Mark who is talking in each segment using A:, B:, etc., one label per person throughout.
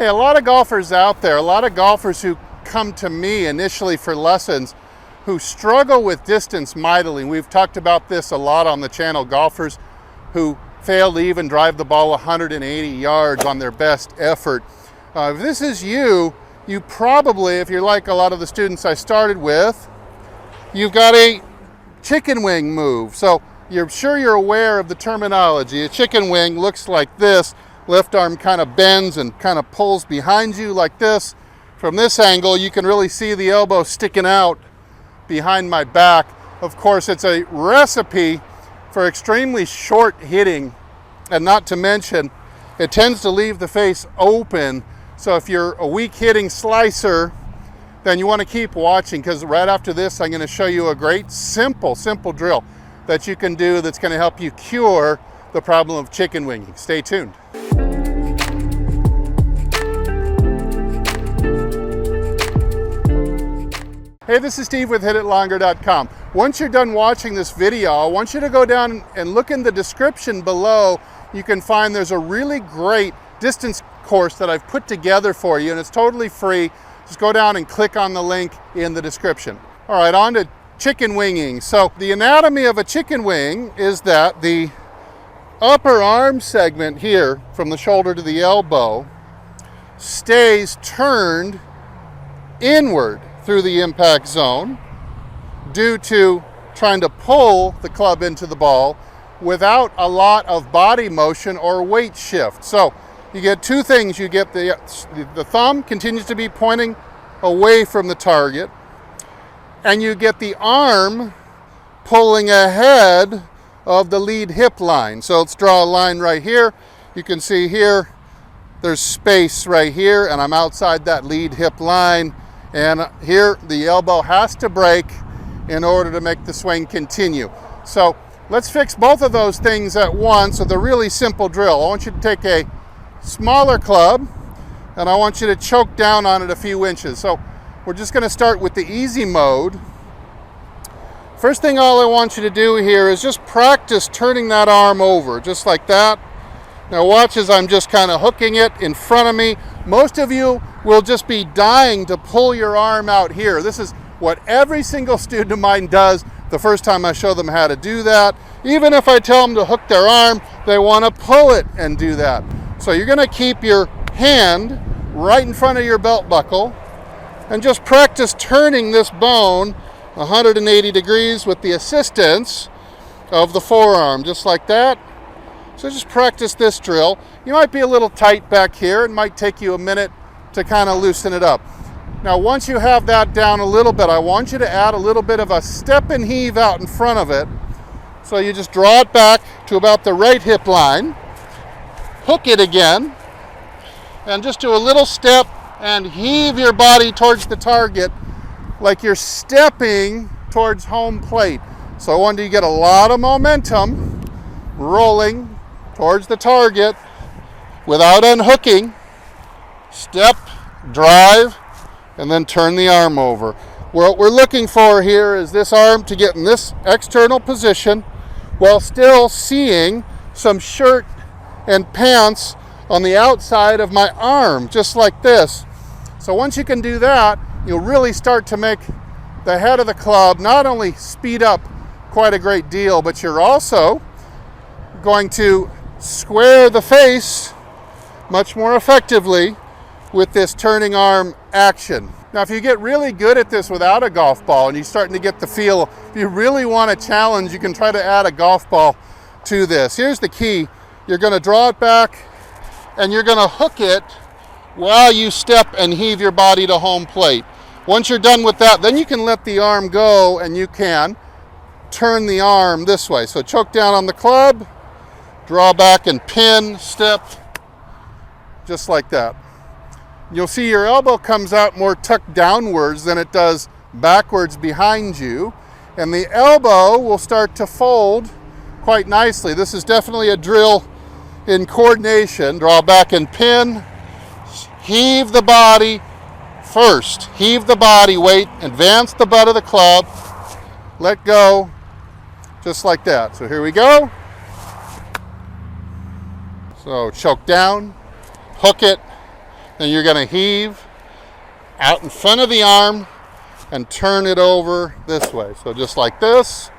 A: Hey, a lot of golfers out there, a lot of golfers who come to me initially for lessons who struggle with distance mightily. We've talked about this a lot on the channel. Golfers who fail to even drive the ball 180 yards on their best effort. If this is you, you probably, if you're like a lot of the students I started with, you've got a chicken wing move. So you're sure you're aware of the terminology. A chicken wing looks like this. Left arm kind of bends and kind of pulls behind you like this. From this angle, you can really see the elbow sticking out behind my back. Of course, it's a recipe for extremely short hitting, and not to mention, it tends to leave the face open. So if you're a weak hitting slicer, then you want to keep watching, because right after this, I'm going to show you a great simple drill that you can do that's going to help you cure the problem of chicken winging. Stay tuned. Hey, this is Steve with HitItLonger.com. Once you're done watching this video, I want you to go down and look in the description below. You can find there's a really great distance course that I've put together for you, and it's totally free. Just go down and click on the link in the description. All right, on to chicken winging. So the anatomy of a chicken wing is that the upper arm segment here from the shoulder to the elbow stays turned inward through the impact zone due to trying to pull the club into the ball without a lot of body motion or weight shift. So you get two things. You get the thumb continues to be pointing away from the target, and you get the arm pulling ahead of the lead hip line. So let's draw a line right here. You can see here there's space right here, and I'm outside that lead hip line. And here the elbow has to break in order to make the swing continue. So let's fix both of those things at once with a really simple drill. I want you to take a smaller club and I want you to choke down on it a few inches. So we're just going to start with the easy mode. First thing all I want you to do here is just practice turning that arm over, just like that. Now watch as I'm just kind of hooking it in front of me. Most of you will just be dying to pull your arm out here. This is what every single student of mine does the first time I show them how to do that. Even if I tell them to hook their arm, they want to pull it and do that. So you're going to keep your hand right in front of your belt buckle and just practice turning this bone 180 degrees with the assistance of the forearm, just like that. So just practice this drill. You might be a little tight back here. It might take you a minute to kind of loosen it up. Now, once you have that down a little bit, I want you to add a little bit of a step and heave out in front of it. So you just draw it back to about the right hip line, hook it again, and just do a little step and heave your body towards the target like you're stepping towards home plate. So I want you to get a lot of momentum rolling towards the target without unhooking. Step, drive, and then turn the arm over. What we're looking for here is this arm to get in this external position while still seeing some shirt and pants on the outside of my arm, just like this. So once you can do that, you'll really start to make the head of the club not only speed up quite a great deal, but you're also going to square the face much more effectively with this turning arm action. Now, if you get really good at this without a golf ball and you're starting to get the feel, if you really want a challenge, you can try to add a golf ball to this. Here's the key. You're going to draw it back and you're going to hook it while you step and heave your body to home plate. Once you're done with that, then you can let the arm go and you can turn the arm this way. So choke down on the club, draw back and pin, step, just like that. You'll see your elbow comes out more tucked downwards than it does backwards behind you, and the elbow will start to fold quite nicely. This is definitely a drill in coordination. Draw back and pin, heave the body first. Heave the body weight, advance the butt of the club, let go, just like that. So here we go. So choke down, hook it, Then you're going to heave out in front of the arm and turn it over this way. So just like this.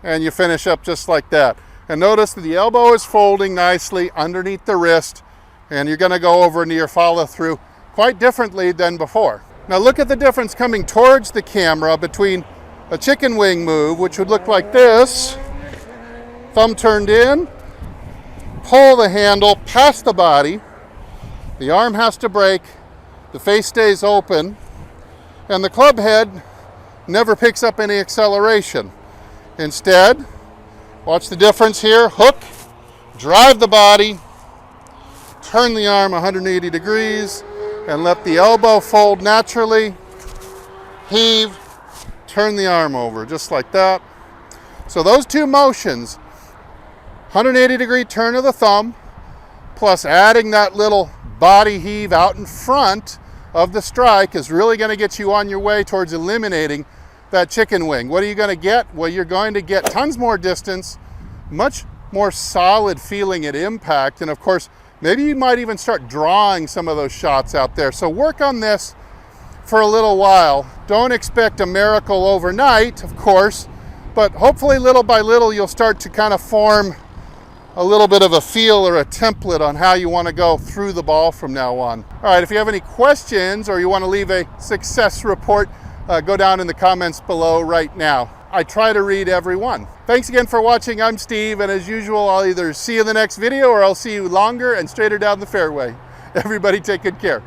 A: And you finish up just like that. And notice that the elbow is folding nicely underneath the wrist, and you're going to go over into your follow through quite differently than before. Now look at the difference coming towards the camera between a chicken wing move, which would look like this. Thumb turned in, pull the handle past the body, the arm has to break, the face stays open, and the club head never picks up any acceleration. Instead, watch the difference here. Hook, drive the body, turn the arm 180 degrees, and let the elbow fold naturally. Heave, turn the arm over, just like that. So those two motions, 180 degree turn of the thumb, plus adding that little body heave out in front of the strike, is really going to get you on your way towards eliminating that chicken wing. What are you going to get? Well, you're going to get tons more distance, much more solid feeling at impact, and of course, maybe you might even start drawing some of those shots out there. So work on this for a little while. Don't expect a miracle overnight, of course, but hopefully little by little you'll start to kind of form a little bit of a feel or a template on how you want to go through the ball from now on. All right, if you have any questions or you want to leave a success report, go down in the comments below right now. I try to read every one. Thanks again for watching. I'm Steve, and as usual, I'll either see you in the next video or I'll see you longer and straighter down the fairway. Everybody take good care.